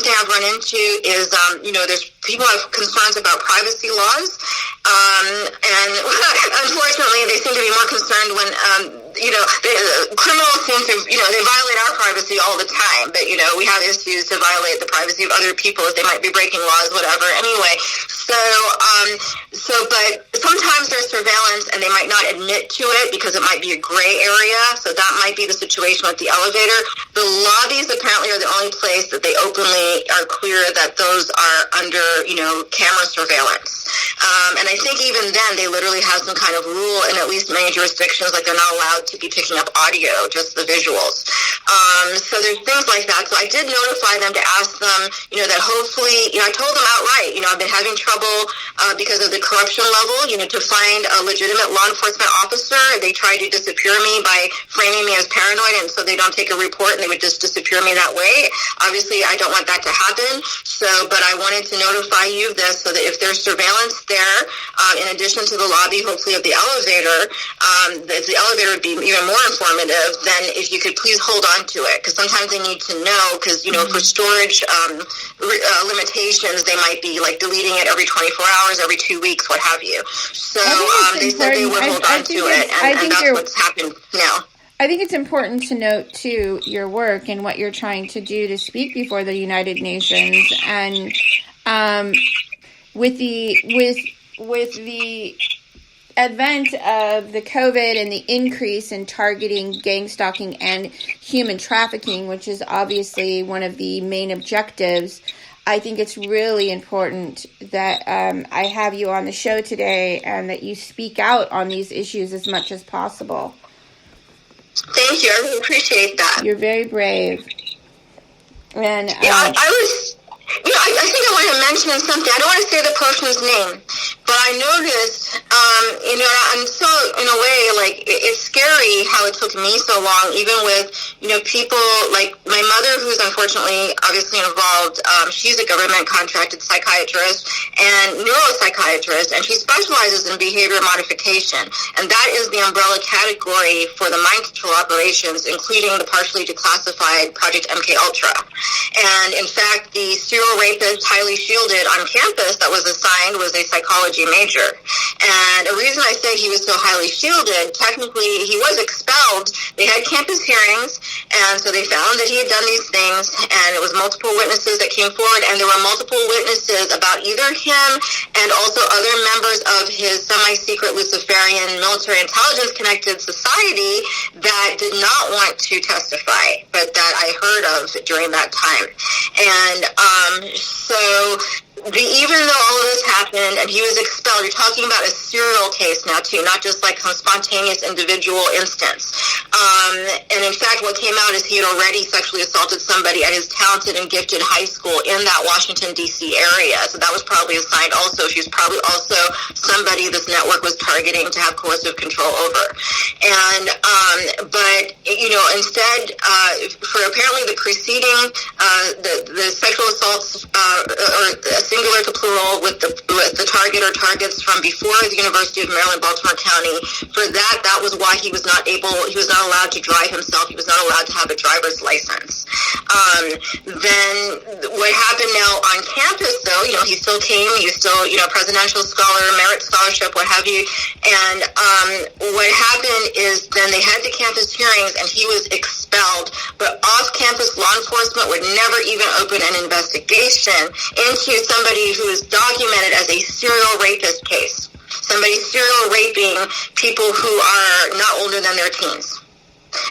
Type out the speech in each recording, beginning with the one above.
thing I've run into is, there's people have concerns about privacy laws. And unfortunately, they seem to be more concerned when, criminals seem to, they violate our privacy all the time. But, we have issues to violate the privacy of other people if they might be breaking laws, whatever. Anyway, but sometimes there's surveillance and they might not admit to it because it might be a gray area. So that might be the situation with the elevator. The lobbies apparently are the only place that they openly are clear that those are under, camera surveillance. And I think even then they literally have some kind of rule in at least many jurisdictions, like they're not allowed to be picking up audio, just the visuals. So there's things like that. So I did notify them to ask them, that hopefully, I told them outright, I've been having trouble because of the corruption level, to find a legitimate law enforcement officer. They tried to disappear me by framing me as paranoid, and so they don't take a report and they would just disappear me that way. Obviously, I don't want that to happen. But I wanted to notify you of this so that if there's surveillance there, in addition to the lobby, hopefully of the elevator, the elevator would be even more informative, then if you could please hold on to it, because sometimes they need to know, because, for storage limitations, they might be like deleting it every 24 hours, every 2 weeks, what have you. So they said they would hold on to it, and that's what's happened now. I think it's important to note, too, your work and what you're trying to do to speak before the United Nations. And with the advent of the COVID and the increase in targeting, gang stalking, and human trafficking, which is obviously one of the main objectives, I think it's really important that I have you on the show today and that you speak out on these issues as much as possible. Thank you. I really appreciate that. You're very brave. And I think I want to mention something. I don't want to say the person's name, but I noticed, I'm so, in a way, like, it's scary how it took me so long, even with, people like my mother, who's unfortunately obviously involved. She's a government contracted psychiatrist and neuropsychiatrist, and she specializes in behavior modification. And that is the umbrella category for the mind control operations, including the partially declassified Project MKUltra. And in fact, the serial rapist, highly shielded on campus that was assigned was a psychology major. And a reason I say he was so highly shielded, technically he was expelled. They had campus hearings, and so they found that he had done these things, and it was multiple witnesses that came forward, and there were multiple witnesses about either him and also other members of his semi-secret Luciferian military intelligence connected society that did not want to testify, but that I heard of during that time. And even though all of this happened and he was expelled, you're talking about a serial case now too, not just like some spontaneous individual instance. And in fact, what came out is he had already sexually assaulted somebody at his talented and gifted high school in that Washington, D.C. area. So that was probably assigned also. She's probably also somebody this network was targeting to have coercive control over. And, instead, for apparently the preceding, the sexual assaults, or singular to plural with the target or targets from before the University of Maryland, Baltimore County, for that was why he was not allowed to drive himself. He was not allowed to have a driver's license. Then what happened now on campus, though, he still came, he was still, presidential scholar, merit scholarship, what have you. And what happened is then they had the campus hearings and he was expelled, but off-campus law enforcement would never even open an investigation into somebody who is documented as a serial rapist case. Somebody serial raping people who are not older than their teens.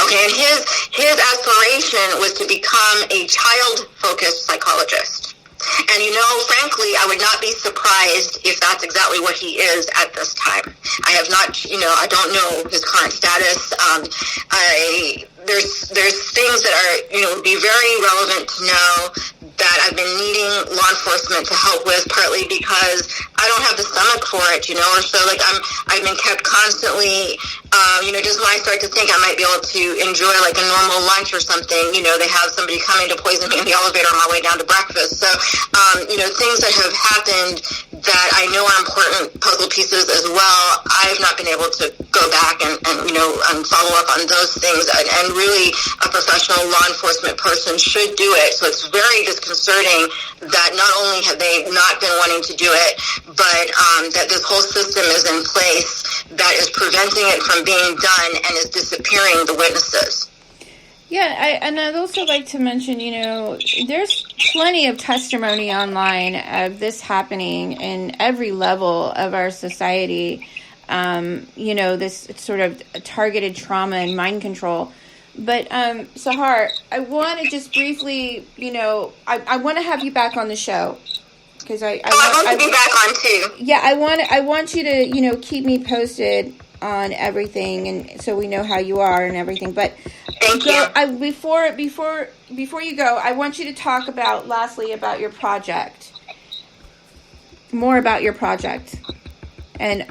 Okay, and his aspiration was to become a child-focused psychologist. And, frankly, I would not be surprised if that's exactly what he is at this time. I have not, I don't know his current status. There's things that are, would be very relevant to know that I've been needing law enforcement to help with, partly because I don't have the stomach for it, or so I've been kept constantly, just when I start to think I might be able to enjoy like a normal lunch or something, they have somebody coming to poison me in the elevator on my way down to breakfast. So, things that have happened that I know are important puzzle pieces as well, I've not been able to go back and follow up on those things. And really, a professional law enforcement person should do it. So it's very disconcerting that not only have they not been wanting to do it, but that this whole system is in place that is preventing it from being done and is disappearing the witnesses. Yeah, I'd also like to mention, there's plenty of testimony online of this happening in every level of our society, this sort of targeted trauma and mind control. But, Sahar, I want to just briefly, I want to have you back on the show. Because I want to be back on too. Yeah, I want you to, keep me posted on everything, and so we know how you are and everything. But thank you. Before you go, I want you to talk lastly about your project. More about your project, and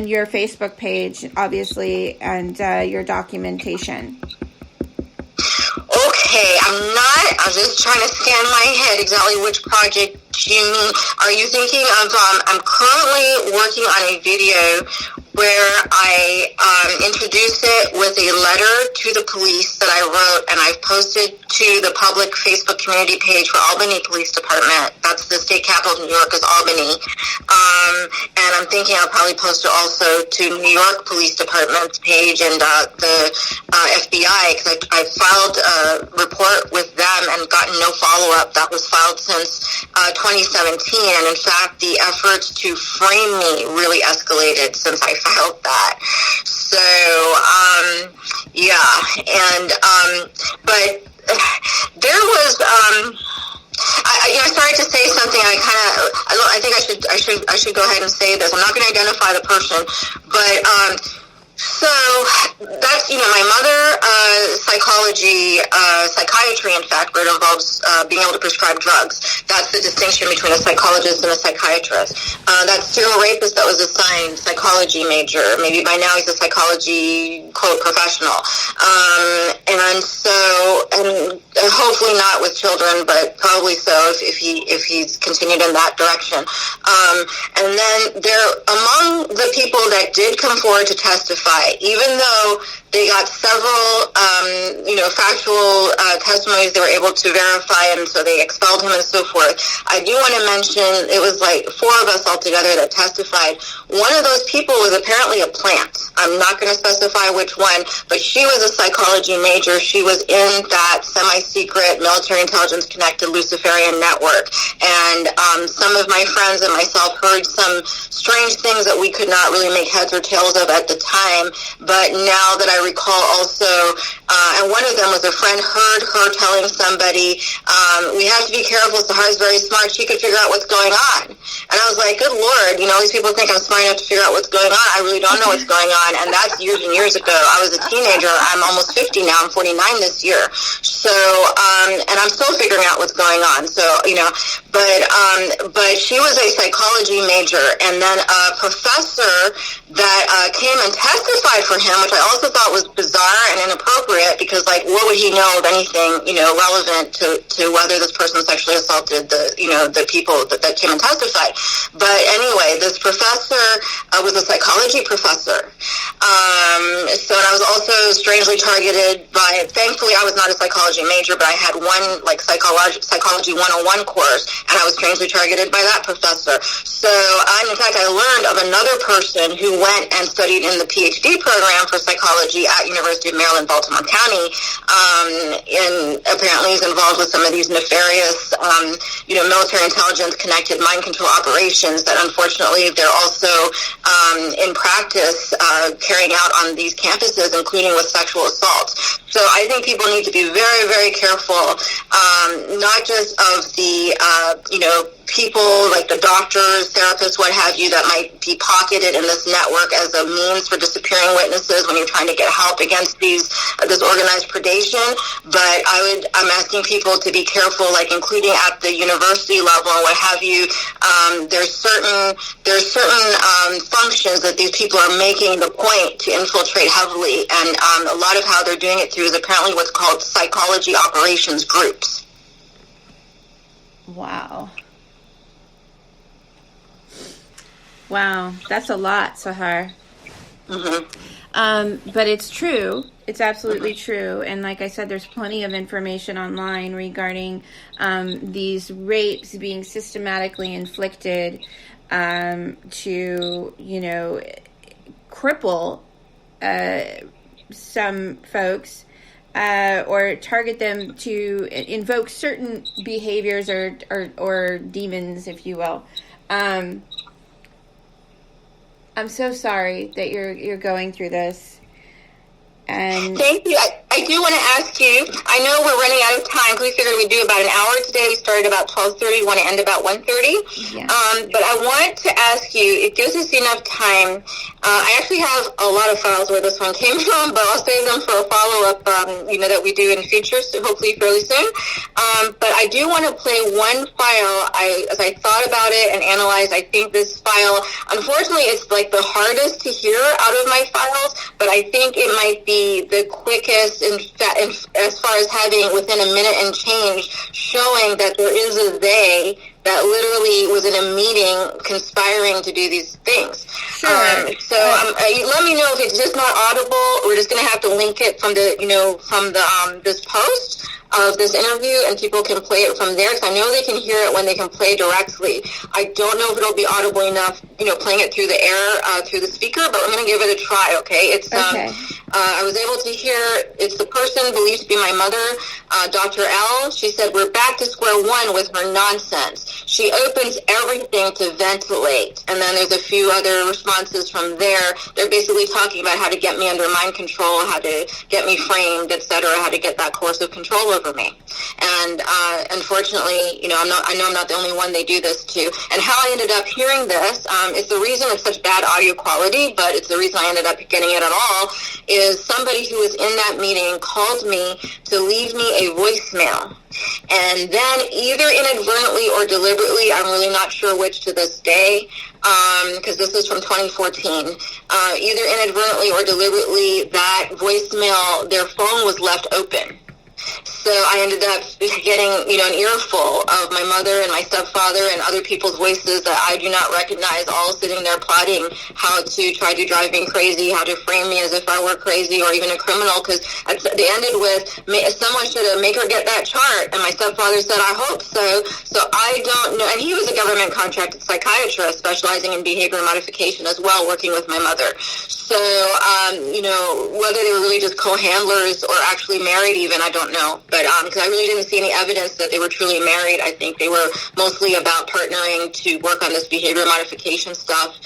your Facebook page, obviously, and your documentation. Okay, I'm just trying to scan my head exactly which project you mean. Are you thinking of, I'm currently working on a video where I introduce it with a letter to the police that I wrote, and I've posted to the public Facebook community page for Albany Police Department. That's the state capital of New York is Albany. And I'm thinking I'll probably post it also to New York Police Department's page and the FBI, because I filed a report with them and gotten no follow-up. That was filed since 2017, and in fact, the efforts to frame me really escalated since I filed that. So, but there was, I started to say something. I think I should go ahead and say this. I'm not going to identify the person, but so that's, my mother, psychiatry, in fact, where it involves being able to prescribe drugs. That's the distinction between a psychologist and a psychiatrist. That serial rapist that was assigned psychology major, maybe by now he's a psychology, quote, professional. And hopefully not with children, but probably so if he's continued in that direction. And then among the people that did come forward to testify, even though they got several, factual testimonies they were able to verify, and so they expelled him and so forth. I do want to mention it was like 4 of us altogether that testified. One of those people was apparently a plant. I'm not going to specify which one, but she was a psychology major. She was in that semi-secret military intelligence connected Luciferian network. And some of my friends and myself heard some strange things that we could not really make heads or tails of at the time. But now that I recall also, and one of them was a friend heard her telling somebody, we have to be careful, Sahar's very smart, she could figure out what's going on. And I was like, good Lord, these people think I'm smart enough to figure out what's going on. I really don't know what's going on. And that's years and years ago. I was a teenager. I'm almost 50 now. I'm 49 this year. So, and I'm still figuring out what's going on. So, but she was a psychology major. And then a professor that came and testified for him, which I also thought was bizarre and inappropriate, because, what would he know of anything, relevant to whether this person sexually assaulted the people that came and testified. But anyway, this professor was a psychology professor. So I was also strangely targeted by, thankfully I was not a psychology major, but I had one psychology 101 course, and I was strangely targeted by that professor. So in fact, I learned of another person who went and studied in the PhD program for psychology at University of Maryland, Baltimore County, and apparently is involved with some of these nefarious, military intelligence connected mind control operations that unfortunately they're also in practice carrying out on these campuses, including with sexual assaults. So I think people need to be very, very careful, not just of the, people like the doctors, therapists, what have you, that might be pocketed in this network as a means for disappearing witnesses when you're trying to get help against this organized predation. But I'm asking people to be careful, including at the university level and what have you. There's certain functions that these people are making the point to infiltrate heavily, and a lot of how they're doing it through is apparently what's called psychology operations groups. Wow. Wow, that's a lot, Sahar. Mm-hmm. But it's true. It's absolutely true. And like I said, there's plenty of information online regarding these rapes being systematically inflicted to, cripple some folks or target them to invoke certain behaviors or demons, if you will. I'm so sorry that you're going through this. And thank you. I do want to ask you, I know we're running out of time because we figured we'd do about an hour today. We started about 12:30. We want to end about 1:30. Yeah. But I want to ask you, it gives us enough time. I actually have a lot of files where this one came from, but I'll save them for a follow-up, that we do in the future, so hopefully fairly soon. But I do want to play one file. As I thought about it and analyzed, I think this file, unfortunately, it's like the hardest to hear out of my files, but I think it might be the quickest as far as having within a minute and change showing that there is a they that literally was in a meeting conspiring to do these things. Sure. Let me know if it's just not audible. We're just going to have to link it from this post of this interview, and people can play it from there, because I know they can hear it when they can play directly. I don't know if it'll be audible enough, playing it through the air, through the speaker, but I'm going to give it a try, okay? It's, okay. I was able to hear, it's the person believed to be my mother, Dr. L. She said, we're back to square one with her nonsense. She opens everything to ventilate. And then there's a few other responses from there. They're basically talking about how to get me under mind control, how to get me framed, etc., how to get that coercive control over me. And unfortunately, I know I'm not the only one they do this to. And how I ended up hearing this, it's the reason it's such bad audio quality, but it's the reason I ended up getting it at all, is somebody who was in that meeting called me to leave me a voicemail. And then either inadvertently or deliberately, I'm really not sure which to this day, because this is from 2014, either inadvertently or deliberately, that voicemail, their phone was left open. So I ended up getting, an earful of my mother and my stepfather and other people's voices that I do not recognize, all sitting there plotting how to try to drive me crazy, how to frame me as if I were crazy or even a criminal, because they ended with, someone should have make her get that chart. And my stepfather said, I hope so. So I don't know. And he was a government contracted psychiatrist specializing in behavior modification as well, working with my mother. So, whether they were really just co-handlers or actually married even, I don't know. But because I really didn't see any evidence that they were truly married. I think they were mostly about partnering to work on this behavior modification stuff.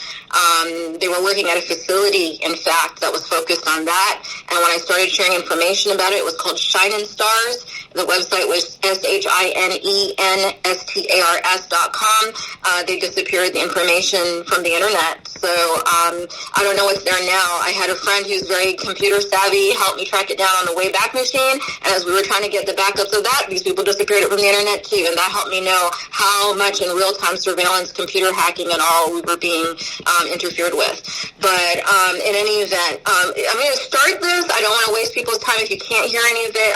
They were working at a facility, in fact, that was focused on that. And when I started sharing information about it, it was called Shine and Stars. The website was SHINENSTARS.com. They disappeared the information from the internet. So I don't know what's there now. I had a friend who's very computer savvy help me track it down on the Wayback Machine. And as we were trying to get the backups of that, these people disappeared it from the internet too. And that helped me know how much in real-time surveillance, computer hacking and all we were being interfered with. But in any event, I'm going to start this. I don't want to waste people's time. If you can't hear any of it,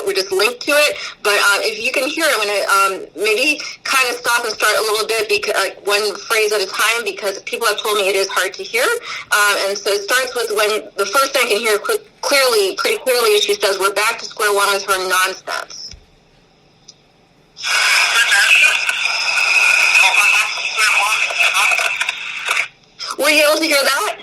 we're just linked to it. But if you can hear it, I'm going to maybe kind of stop and start a little bit, because one phrase at a time, because people have told me it is hard to hear. And so it starts with when the first thing I can hear pretty clearly, is she says, we're back to square one with her nonsense. Were you able to hear that?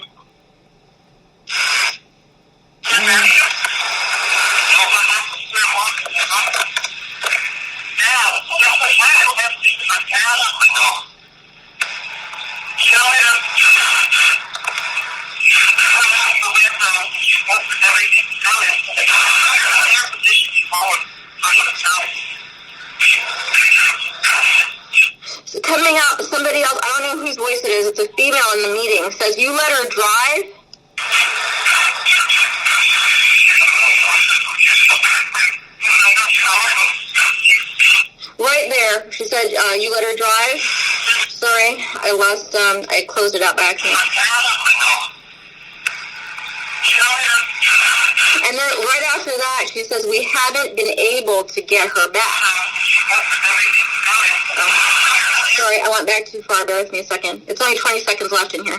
So coming out, somebody else, I don't know whose voice it is, it's a female in the meeting, says, you let her drive? Right there, she said, you let her drive? Sorry, I closed it out by accident. And then right after that, she says, we haven't been able to get her back. Sorry, sorry, I went back too far. Bear with me a second. It's only 20 seconds left in here.